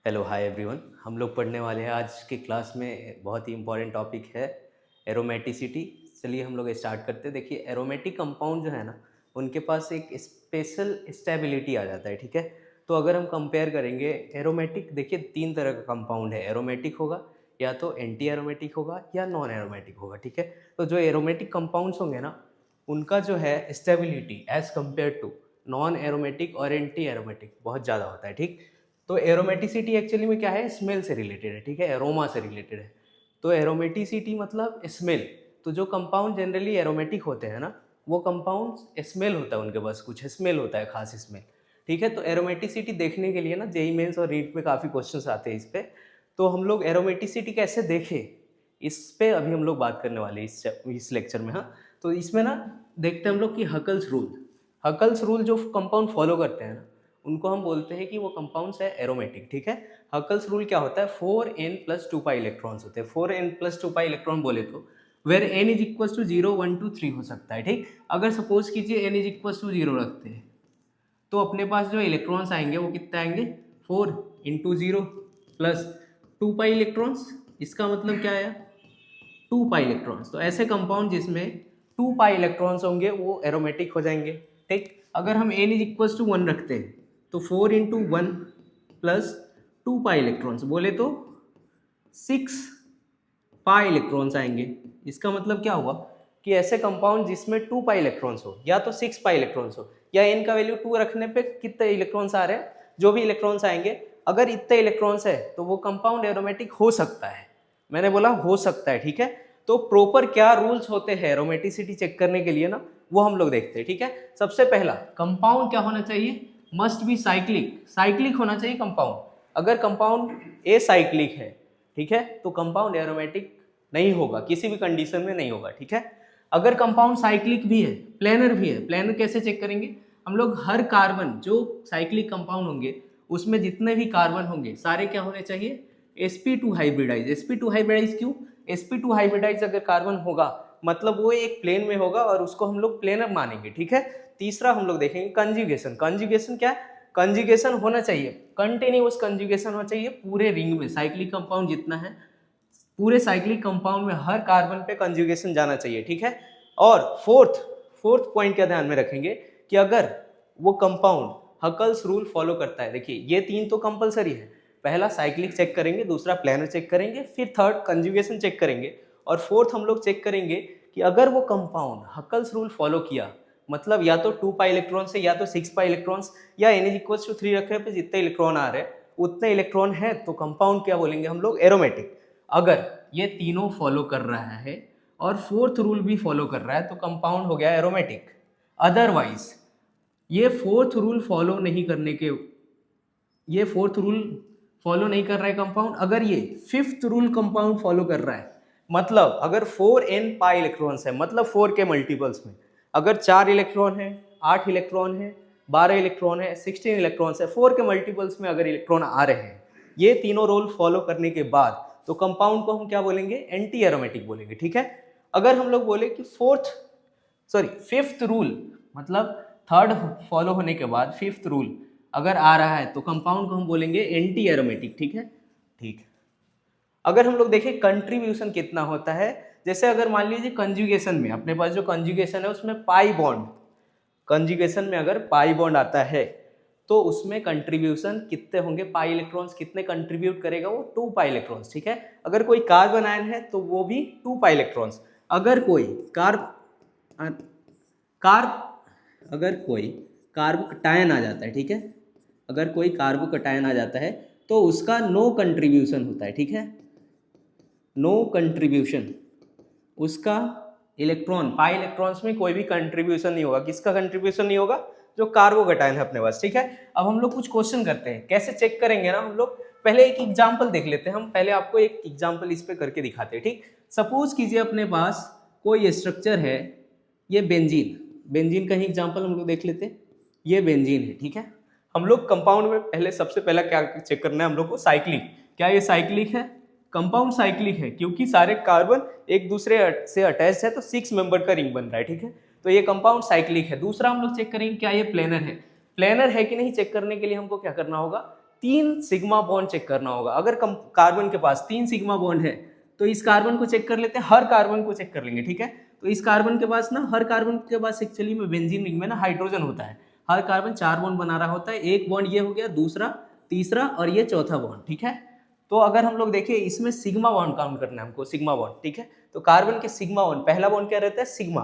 Hello hi everyone. हम लोग पढ़ने वाले हैं आज की क्लास में बहुत ही इम्पोर्टेंट टॉपिक है एरोमेटिसिटी। चलिए हम लोग स्टार्ट करते हैं। देखिए एरोमेटिक कंपाउंड जो है ना, उनके पास एक स्पेशल स्टेबिलिटी आ जाता है। ठीक है, तो अगर हम कंपेयर करेंगे एरोमेटिक, देखिए तीन तरह का कंपाउंड है। एरोमेटिक होगा, या तो एंटी एरोमेटिक होगा, या नॉन एरोमेटिक होगा। ठीक है, तो जो एरोमेटिक कंपाउंड्स होंगे ना, उनका जो है stability as compare to non aromatic और एंटी एरोमेटिक बहुत ज़्यादा होता है। ठीक, तो एरोमेटिसिटी एक्चुअली में क्या है, स्मेल से रिलेटेड है। ठीक है, एरोमा से रिलेटेड है। तो एरोमेटिसिटी मतलब स्मेल। तो जो कंपाउंड जनरली एरोमेटिक होते हैं ना, वो कंपाउंड स्मेल होता है, उनके पास कुछ स्मेल होता है, खास स्मेल। ठीक है, तो एरोमेटिसिटी देखने के लिए ना जेई मेंस और रीट में काफ़ी क्वेश्चंस आते हैं इस पे। तो हम लोग एरोमेटिसिटी कैसे देखें, इस पे अभी हम लोग बात करने वाले हैं इस लेक्चर में। हाँ, तो इसमें ना देखते हैं हम लोग कि हकल्स रूल। हकल्स रूल जो कंपाउंड फॉलो करते हैं ना, उनको हम बोलते हैं कि वो कंपाउंड्स है एरोमेटिक। ठीक है, हकल्स रूल क्या होता है, 4n+2 पाई इलेक्ट्रॉन्स होते हैं। 4n+2 पाई इलेक्ट्रॉन बोले तो where n is equal to 0 1 2 3 हो सकता है। ठीक, अगर सपोज कीजिए n इज इक्वल टू 0 रखते हैं, तो अपने पास जो इलेक्ट्रॉन्स आएंगे वो कितने आएंगे, 4 × 0 प्लस 2 पाई इलेक्ट्रॉन्स। इसका मतलब क्या आया, 2 पाई इलेक्ट्रॉन्स। तो ऐसे कंपाउंड जिसमें 2 पाई इलेक्ट्रॉन्स होंगे वो एरोमेटिक हो जाएंगे। ठीक, अगर हम n इज इक्वल टू 1 रखते हैं, तो 4 × 1 प्लस 2 पाई इलेक्ट्रॉन्स बोले तो 6 पाई इलेक्ट्रॉन्स आएंगे। इसका मतलब क्या हुआ कि ऐसे कंपाउंड जिसमें 2 पाई इलेक्ट्रॉन्स हो, या तो 6 पाई इलेक्ट्रॉन्स हो, या n का वैल्यू 2 रखने पे कितने इलेक्ट्रॉन्स आ रहे हैं, जो भी इलेक्ट्रॉन्स आएंगे, अगर इतने इलेक्ट्रॉन्स है तो वो कंपाउंड एरोमेटिक हो सकता है। मैंने बोला हो सकता है। ठीक है, तो प्रॉपर क्या रूल्स होते हैं एरोमेटिसिटी चेक करने के लिए ना, वो हम लोग देखते हैं। ठीक है, सबसे पहला कंपाउंड क्या होना चाहिए, मस्ट बी साइक्लिक। साइक्लिक होना चाहिए कंपाउंड। अगर कंपाउंड ए साइक्लिक है, ठीक है, तो कंपाउंड एरोमेटिक नहीं होगा, किसी भी कंडीशन में नहीं होगा। ठीक है, अगर कंपाउंड साइक्लिक भी है, प्लेनर भी है, प्लेनर कैसे चेक करेंगे हम लोग, हर कार्बन जो साइक्लिक कंपाउंड होंगे उसमें जितने भी कार्बन होंगे सारे क्या होने चाहिए, sp2 हाइब्रिडाइज। sp2 हाइब्रिडाइज क्यों, sp2 हाइब्रिडाइज अगर कार्बन होगा मतलब वो एक प्लेन में होगा और उसको हम लोग प्लेनर मानेंगे। ठीक है, तीसरा हम लोग देखेंगे कंजुगेशन। कंजुगेशन क्या है, कंजुगेशन होना चाहिए, कंटिन्यूअस कंजुगेशन होना चाहिए पूरे रिंग में, साइक्लिक कंपाउंड जितना है पूरे साइक्लिक कंपाउंड में हर कार्बन पे कंजुगेशन जाना चाहिए। ठीक है, और फोर्थ फोर्थ पॉइंट क्या ध्यान में रखेंगे कि अगर वो कंपाउंड हकल्स रूल फॉलो करता है। देखिए ये तीन तो कंपलसरी है, पहला साइक्लिक चेक करेंगे, दूसरा प्लानर चेक करेंगे, फिर थर्ड कंजुगेशन चेक करेंगे, और फोर्थ हम लोग चेक करेंगे कि अगर वो कंपाउंड हकल्स रूल फॉलो किया, मतलब या तो 2 पाई इलेक्ट्रॉन से या तो 6 पाई इलेक्ट्रॉन्स, या n इज इक्वल टू 3 रखने पे जितने इलेक्ट्रॉन आ रहे हैं उतने इलेक्ट्रॉन है, तो कंपाउंड क्या बोलेंगे हम लोग, एरोमेटिक। अगर ये तीनों फॉलो कर रहा है और फोर्थ रूल भी फॉलो कर रहा है तो कंपाउंड हो गया एरोमेटिक। अदरवाइज ये फोर्थ रूल फॉलो नहीं करने के, ये फोर्थ रूल फॉलो नहीं कर रहा है कंपाउंड, अगर ये फिफ्थ रूल कंपाउंड फॉलो कर रहा है, मतलब अगर 4n पाई इलेक्ट्रॉन्स है, मतलब 4 के मल्टीपल्स में अगर 4 इलेक्ट्रॉन है, 8 इलेक्ट्रॉन है, 12 इलेक्ट्रॉन है, 16 इलेक्ट्रॉन्स है, 4 के मल्टीपल्स में अगर इलेक्ट्रॉन आ रहे हैं, ये तीनों रूल फॉलो करने के बाद, तो कंपाउंड को हम क्या बोलेंगे, एंटी एरोमेटिक बोलेंगे। ठीक है, अगर हम लोग बोले कि फिफ्थ रूल, मतलब थर्ड फॉलो होने के बाद फिफ्थ रूल अगर आ रहा है तो कंपाउंड को हम बोलेंगे एंटी एरोमेटिक। ठीक है, ठीक। अगर हम लोग देखें कंट्रीब्यूशन कितना होता है, जैसे अगर मान लीजिए कंजुगेशन में अपने पास जो कंजुगेशन है उसमें पाई बॉन्ड, कंजुगेशन में अगर पाई बॉन्ड आता है तो उसमें कंट्रीब्यूशन कितने होंगे, पाई इलेक्ट्रॉन्स कितने कंट्रीब्यूट करेगा वो, 2 पाई इलेक्ट्रॉन्स। ठीक है, अगर कोई कार्बन आयन है तो वो भी 2 पाई इलेक्ट्रॉन्स। अगर कोई अगर कोई कार्बोकटायन आ जाता है, ठीक है, अगर कोई कार्बोकटायन आ जाता है तो उसका नो कंट्रीब्यूशन होता है। ठीक है, नो कंट्रीब्यूशन, उसका इलेक्ट्रॉन पाई इलेक्ट्रॉन्स में कोई भी कंट्रीब्यूशन नहीं होगा। किसका कंट्रीब्यूशन नहीं होगा, जो कार्बोकटायन है अपने पास। ठीक है, अब हम लोग कुछ क्वेश्चन करते हैं, कैसे चेक करेंगे ना, हम लोग पहले एक एग्जांपल देख लेते हैं। हम पहले आपको एक एग्जांपल इस पे करके दिखाते हैं। ठीक, सपोज कीजिए अपने पास कोई स्ट्रक्चर है, ये बेंजीन, बेंजीन का ही एग्जांपल हम लोग देख लेते हैं। ये बेंजीन है। ठीक है, हम लोग कंपाउंड में पहले सबसे पहला क्या चेक करना है हम लोग को, साइक्लिक। क्या ये साइक्लिक है, कंपाउंड साइक्लिक है क्योंकि सारे कार्बन एक दूसरे से अटैच है, तो 6 मेंबर का रिंग बन रहा है। ठीक है, तो ये कंपाउंड साइक्लिक है। दूसरा हम लोग चेक करेंगे क्या ये प्लेनर है, प्लेनर है कि नहीं चेक करने के लिए हमको क्या करना होगा, 3 सिग्मा बॉन्ड चेक करना होगा। अगर कार्बन के पास 3 सिग्मा बॉन्ड है तो इस कार्बन को चेक कर लेते हैं, हर कार्बन को चेक कर लेंगे, ठीक है। तो इस कार्बन के पास ना, हर कार्बन के पास एक्चुअली में बेंजीन रिंग में ना हाइड्रोजन होता है, हर कार्बन 4 बॉन्ड बना रहा होता है, एक बॉन्ड ये हो गया, दूसरा, तीसरा और ये चौथा बॉन्ड, ठीक है। तो अगर हम लोग देखें इसमें सिग्मा बॉन्ड काउंट करना है हमको, सिग्मा बॉन्ड, ठीक है। तो कार्बन के सिग्मा बॉन्ड, पहला बॉन्ड क्या रहता है, सिग्मा।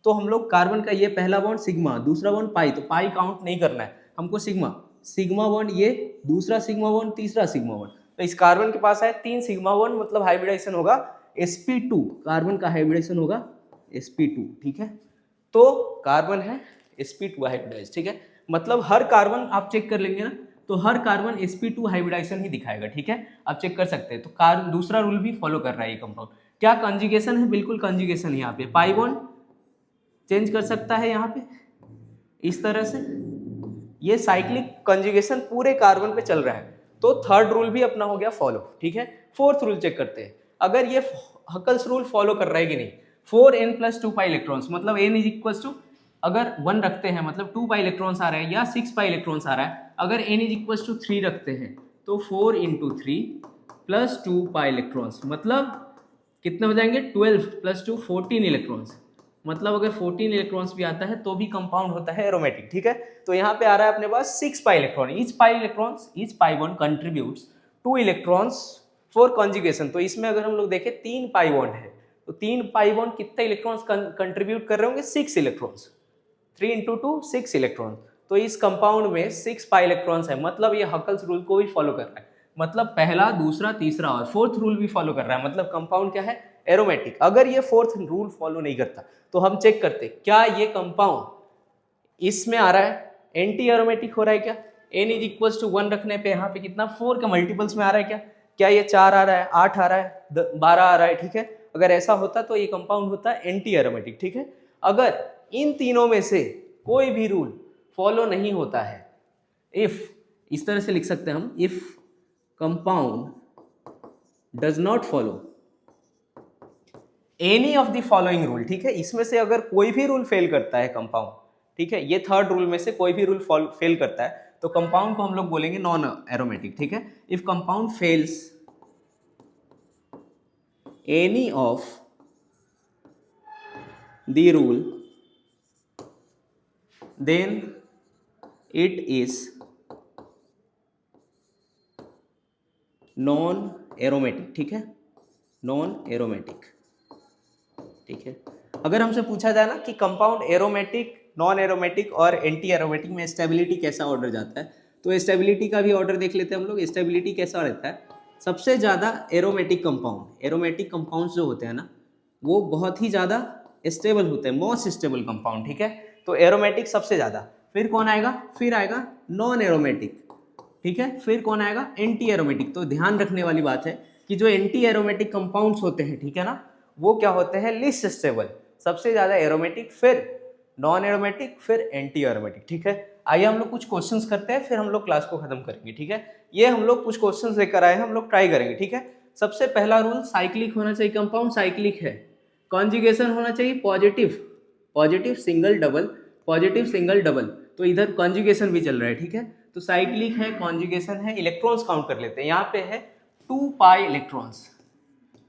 तो हम लोग कार्बन का ये पहला बॉन्ड सिग्मा, दूसरा बॉन्ड पाई, तो पाई काउंट नहीं करना है हमको, सिग्मा बॉन्ड ये, दूसरा सिग्मा बॉन्ड, तीसरा सिग्मा बॉन्ड। तो इस कार्बन के पास है 3 सिग्मा बॉन्ड, मतलब हाइब्रिडाइजेशन होगा sp2, कार्बन का हाइब्रिडाइजेशन होगा sp2, ठीक है। तो कार्बन है sp2 हाइब्रिडाइज, ठीक है। मतलब हर कार्बन आप चेक कर लेंगे ना, तो हर कार्बन sp2 हाइब्रिडाइजेशन ही दिखाएगा, ठीक है। आप चेक कर सकते हैं। तो कार्बन दूसरा रूल भी फॉलो कर रहा है ये कंपाउंड। क्या कंजुगेशन है, बिल्कुल कंजुगेशन है। यहाँ पे पाई बॉन्ड चेंज कर सकता है यहाँ पे इस तरह से, ये साइक्लिक कंजुगेशन पूरे कार्बन पे चल रहा है। तो थर्ड रूल भी अपना हो गया फॉलो, ठीक है। फोर्थ रूल चेक करते हैं, अगर ये हकल्स रूल फॉलो कर रहा है कि नहीं। 4n+2 पाई इलेक्ट्रॉन्स, मतलब n इज इक्वल टू, अगर 1 रखते हैं मतलब 2 पाई इलेक्ट्रॉन्स आ रहा है, या 6 पाई इलेक्ट्रॉन्स आ रहा है। अगर n इज इक्वल टू 3 रखते हैं तो 4 × 3 + 2 पाई इलेक्ट्रॉन्स, मतलब कितने हो जाएंगे, 12 + 2 14 इलेक्ट्रॉन्स। मतलब अगर 14 इलेक्ट्रॉन्स भी आता है तो भी कंपाउंड होता है एरोमेटिक, ठीक है। तो यहाँ पे आ रहा है अपने पास 6 pi electron, each pi bond contributes 2 electrons for conjugation. तो इसमें अगर हम लोग देखें 3 पाई बॉन्ड है, तो 3 पाई बॉन्ड कितने इलेक्ट्रॉन्स कंट्रीब्यूट कर रहे होंगे, 6 इलेक्ट्रॉन्स, 3 × 2 6 इलेक्ट्रॉन। तो इस कंपाउंड में 6 पाई इलेक्ट्रॉन्स है, मतलब ये हकल्स रूल को भी फॉलो कर रहा है। मतलब पहला, दूसरा, तीसरा और फोर्थ रूल भी फॉलो कर रहा है, मतलब कंपाउंड क्या है, एरोमेटिक। अगर ये फोर्थ रूल फॉलो नहीं करता तो हम चेक करते क्या ये कंपाउंड इसमें आ रहा है, एंटी एरोमेटिक हो रहा है क्या। n इज इक्वल टू 1 रखने पे यहाँ पे कितना, 4 के मल्टीपल्स में आ रहा है क्या, क्या ये 4 आ रहा है, 8 आ रहा है, 12 आ रहा है, ठीक है। अगर ऐसा होता तो ये कंपाउंड होता है एंटी एरोमेटिक, ठीक है। अगर इन तीनों में से कोई भी रूल फॉलो नहीं होता है, इफ, इस तरह से लिख सकते हैं हम, if compound does not follow any of the following rule, ठीक है। इसमें से अगर कोई भी रूल फेल करता है कंपाउंड, ठीक है, ये थर्ड रूल में से कोई भी रूल फेल करता है तो कंपाउंड को हम लोग बोलेंगे नॉन एरोमेटिक, ठीक है। If compound fails any of the rule then it is non aromatic, ठीक है, नॉन एरोमेटिक, ठीक है। अगर हमसे पूछा जाए ना कि कंपाउंड एरोमेटिक, नॉन एरोमेटिक और एंटी एरोमेटिक में स्टेबिलिटी कैसा ऑर्डर जाता है, तो स्टेबिलिटी का भी ऑर्डर देख लेते हैं हम लोग। स्टेबिलिटी कैसा रहता है, सबसे ज़्यादा एरोमेटिक कंपाउंड्स जो होते हैं ना, वो बहुत ही ज़्यादा स्टेबल होते हैं, मोस्ट स्टेबल कंपाउंड, ठीक है। तो एरोमेटिक सबसे ज़्यादा, फिर कौन आएगा, फिर आएगा नॉन एरोमेटिक, ठीक है, फिर कौन आएगा, एंटी एरोमेटिक। तो ध्यान रखने वाली बात है कि जो एंटी एरोमेटिक कंपाउंड्स होते हैं, ठीक है ना, वो क्या होते हैं, लिस्ट स्टेबल, सबसे ज्यादा एरोमेटिक, फिर नॉन एरोमेटिक, फिर एंटी एरोमेटिक, ठीक है। आइए हम लोग कुछ क्वेश्चंस करते हैं, फिर हम लोग क्लास को खत्म करेंगे, ठीक है। ये हम लोग कुछ क्वेश्चंस लेकर आए हैं, हम लोग ट्राई करेंगे, ठीक है। सबसे पहला रूल, साइक्लिक होना चाहिए, कंपाउंड साइक्लिक है। कॉन्जुगेशन होना चाहिए positive, positive single double, positive single double, तो इधर कॉन्जुगेशन भी चल रहा है, ठीक है। तो साइक्लिक है, कॉन्जुगेशन है। इलेक्ट्रॉन्स काउंट कर लेते हैं, यहाँ पे है 2 पाई इलेक्ट्रॉन्स,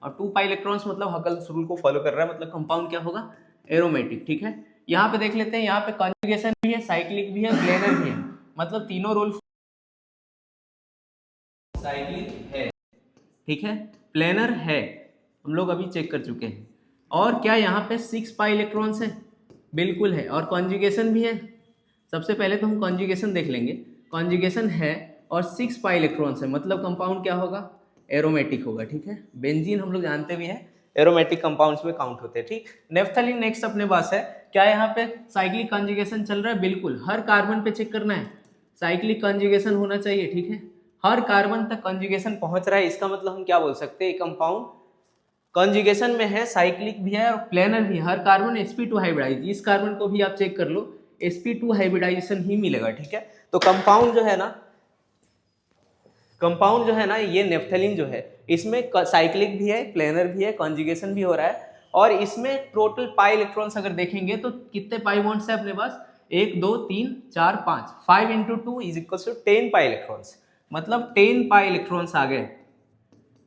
और 2 पाई इलेक्ट्रॉन्स मतलब हकल्स रूल को फॉलो कर रहा है, मतलब कंपाउंड क्या होगा, एरोमेटिक, ठीक है। यहाँ पे देख लेते हैं, यहाँ पे कॉन्जुगेशन भी है, साइक्लिक भी है, प्लेनर भी है, मतलब तीनों रूल साइक्लिक है, ठीक है, प्लेनर है, हम लोग अभी चेक कर चुके हैं। और क्या यहाँ पे 6 पाई इलेक्ट्रॉन्स है, बिल्कुल है, और कॉन्जुगेशन भी है। सबसे पहले तो हम कॉन्जुगेशन देख लेंगे, कॉन्जुगेशन है और 6 पाई इलेक्ट्रॉन्स है, मतलब कंपाउंड क्या होगा, एरोमेटिक होगा, ठीक है। बेंजीन हम लोग जानते भी हैं एरोमेटिक कंपाउंड्स में काउंट होते हैं, ठीक। नेफ्थलीन नेक्स्ट अपने पास है। क्या यहाँ पे साइक्लिक कंजुगेशन चल रहा है, बिल्कुल, हर कार्बन पे चेक करना है, साइक्लिक कंजुगेशन होना चाहिए, ठीक है। हर कार्बन तक कंजुगेशन पहुंच रहा है, इसका मतलब हम क्या बोल सकते हैं, कंपाउंड कंजुगेशन में है, साइक्लिक भी है और प्लेनर भी है। हर कार्बन sp2 हाइब्रिडाइज, इस कार्बन को भी आप चेक कर लो, sp2 हाइब्रिडाइजेशन ही मिलेगा, ठीक है। तो कंपाउंड जो है ना, ये नेफ्थलीन जो है, इसमें साइक्लिक भी है, प्लेनर भी है, कंजुगेशन भी हो रहा है, और इसमें टोटल पाई इलेक्ट्रॉन्स अगर देखेंगे तो कितने पाई बॉन्ड्स है अपने पास, 1 2 3 4 5, 5 × 2 = 10 पाई इलेक्ट्रॉन्स। मतलब 10 पाई इलेक्ट्रॉन्स आ गए।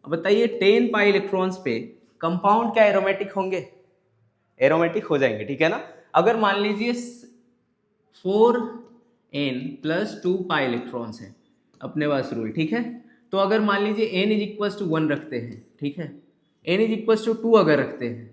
अब बताइए 10 पाई इलेक्ट्रॉन्स पे कंपाउंड क्या एरोमेटिक होंगे? एरोमेटिक हो जाएंगे, ठीक है ना। अगर मान लीजिए 4n + 2 पाई इलेक्ट्रॉन्स है अपने पास रूल, ठीक है। तो अगर मान लीजिए n = 1 रखते हैं, ठीक है, n = 2 अगर रखते हैं,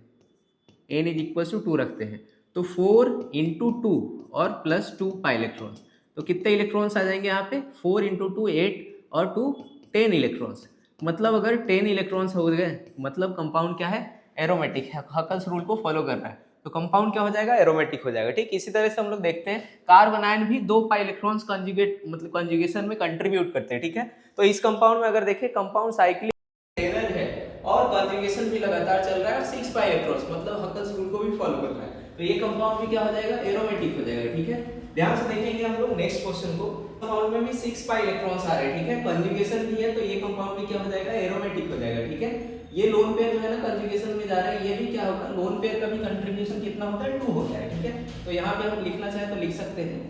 n = 2 रखते हैं, तो 4 × 2 और +2 पाई इलेक्ट्रॉन्स, तो कितने इलेक्ट्रॉन्स आ जाएंगे यहाँ पे? 4 × 2 8 और 2 10 इलेक्ट्रॉन्स। मतलब अगर 10 इलेक्ट्रॉन्स हो गए मतलब कंपाउंड क्या है? एरोमेटिक है, हकल्स रूल को फॉलो कर रहा है, तो कंपाउंड क्या हो जाएगा? एरोमेटिक हो जाएगा, ठीक। इसी तरह से हम लोग देखते हैं कार्बन आयन भी 2 पाई इलेक्ट्रॉन्स कंजुगेट मतलब कंजुगेशन में कंट्रीब्यूट करते हैं, ठीक है। तो इस कंपाउंड में अगर देखें कंपाउंड साइक्लिक और कंजुगेशन भी लगातार चल रहा है और 6 पाई इलेक्ट्रॉन्स मतलब हकल्स रूल को भी फॉलो कर रहा है, तो ये कंपाउंड भी क्या हो जाएगा? एरोमेटिक हो जाएगा, ठीक है। ध्यान से देखेंगे हम लोग नेक्स्ट क्वेश्चन को। कंपाउंड में भी 6 पाई इलेक्ट्रॉन्स आ रहे हैं, ठीक है, कंजुगेशन भी है, तो ये कंपाउंड भी क्या हो जाएगा? एरोमेटिक हो जाएगा, ठीक है। ये लोन पेयर जो है ना कंजुगेशन में जा रहा है, ये भी क्या होगा? लोन पेयर का भी कंट्रीब्यूशन कितना होता है? 2 होता है, ठीक है। तो यहाँ पे हम लिखना चाहे तो लिख सकते हैं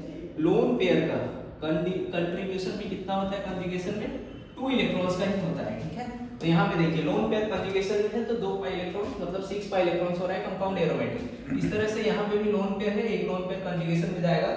लोन पेयर का कंट्रीब्यूशन भी कितना होता है कंजुगेशन में? 2 इलेक्ट्रॉन्स का ही होता है, ठीक है। तो यहाँ पे देखिए लोन पेयर कंजुगेशन में है तो 2 पाई इलेक्ट्रॉन्स मतलब 6 पाई इलेक्ट्रॉन्स हो रहा है, कंपाउंड एरोमेटिक। इस तरह से यहाँ पे भी लोन पेयर है, एक लोन पेयर कंजुगेशन में जाएगा,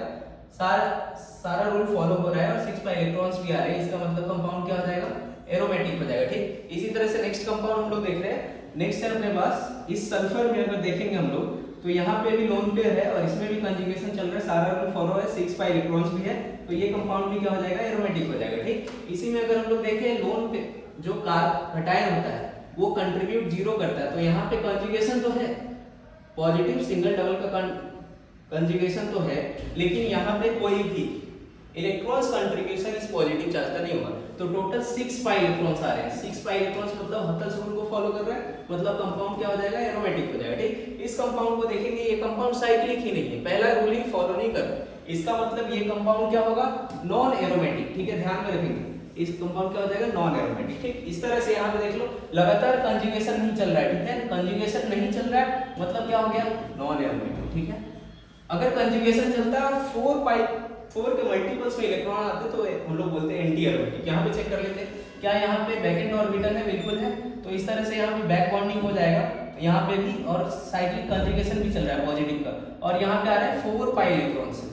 सारा रूल फॉलो हो रहा है और 6 पाई इलेक्ट्रॉन्स भी आ रहे हैं, इसका मतलब कंपाउंड क्या हो जाएगा? एरोमेटिक हो जाएगा, ठीक। इसी तरह से नेक्स्ट कंपाउंड हम लोग देख रहे हैं। नेक्स्ट है अपने पास इस सल्फर में अगर देखेंगे हम लोग तो यहाँ पे भी लोन पेयर है और इसमें भी कंजुगेशन चल रहा है, सारा रूल फॉलो है, 6 पाई इलेक्ट्रॉन्स भी है, तो ये कंपाउंड भी क्या हो जाएगा? एरोमेटिक हो जाएगा, ठीक। इसी में अगर हम लोग देखें लोन पे जो कार्बन होता है वो कंट्रीब्यूट 0 करता है, तो यहाँ पे कंजुगेशन तो है, पॉजिटिव सिंगल डबल का कंजुगेशन तो है, लेकिन यहाँ पे कोई भी इलेक्ट्रॉन्स कंट्रीब्यूशन इस पॉजिटिव चार्ज का नहीं होगा, तो टोटल 6 पाई इलेक्ट्रॉन्स आ रहे हैं। 6 पाई इलेक्ट्रॉन्स मतलब हकल्स रूल को फॉलो कर रहा है, मतलब कंपाउंड क्या हो जाएगा? एरोमेटिक हो जाएगा, ठीक। इस कंपाउंड को देखेंगे, ये कंपाउंड साइक्लिक ही नहीं है, पहला रूल ही फॉलो नहीं कर रहा, इसका मतलब ये कंपाउंड क्या होगा? नॉन एरोमेटिक, ठीक है, ध्यान में रखेंगे। इस कंपाउंड क्या हो जाएगा? नॉन एरोमेटिक, ठीक। इस तरह से यहाँ पे देख लो लगातार कंजुगेशन नहीं चल रहा है, ठीक है, कंजुगेशन नहीं चल रहा है मतलब क्या हो गया? नॉन एरोमेटिक, ठीक है। अगर कंजुगेशन चलता है और 4 के मल्टीपल्स में इलेक्ट्रॉन आते तो हम लोग बोलते हैं एंटी एरोमेटिक। यहाँ पे चेक कर लेते हैं क्या यहाँ पे बैक एंड ऑर्बिटल है? बिल्कुल है, तो इस तरह से यहाँ पे बैक बॉन्डिंग हो जाएगा यहाँ पे भी, और साइक्लिक कंजुगेशन भी चल रहा है पॉजिटिव का, और यहाँ पे आ रहा है 4 पाई इलेक्ट्रॉन्स,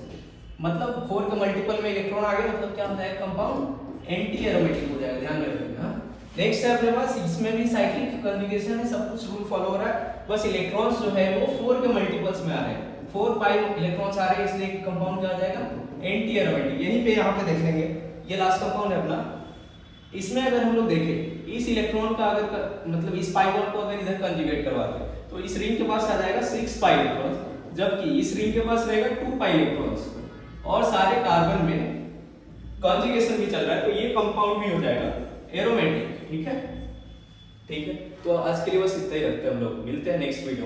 मतलब 4 के मल्टीपल में इलेक्ट्रॉन आ गए, मतलब क्या हो जाएगा? कंपाउंड एंटी एरोमेटिक हो जाएगा, ध्यान में रखिएगा। नेक्स्ट है अपने पास, इसमें भी साइक्लिक कंजुगेशन है, सब कुछ रूल फॉलो हो रहा है, बस इलेक्ट्रॉन्स जो है वो 4 के मल्टीपल्स में आ रहे हैं, 4 पाई इलेक्ट्रॉन्स आ रहे हैं, इसलिए कंपाउंड क्या हो जाएगा? Anti aromatic. यहीं पे यहाँ पे देख लेंगे, ये लास्ट कंपाउंड है अपना। इसमें अगर हम लोग देखें इस इलेक्ट्रॉन का अगर मतलब इस पाई बॉन्ड को अगर इधर कंजुगेट करवाते हैं तो इस रिंग के पास आ जाएगा 6 पाई इलेक्ट्रॉन्स, जबकि इस रिंग के पास रहेगा 2 पाई इलेक्ट्रॉन्स, और सारे कार्बन में कंजुगेशन भी चल रहा है, तो ये कंपाउंड भी हो जाएगा एरोमेटिक, ठीक है। ठीक है, तो आज के लिए बस इतना ही रखते हैं हम लोग, मिलते हैं नेक्स्ट वीडियो में।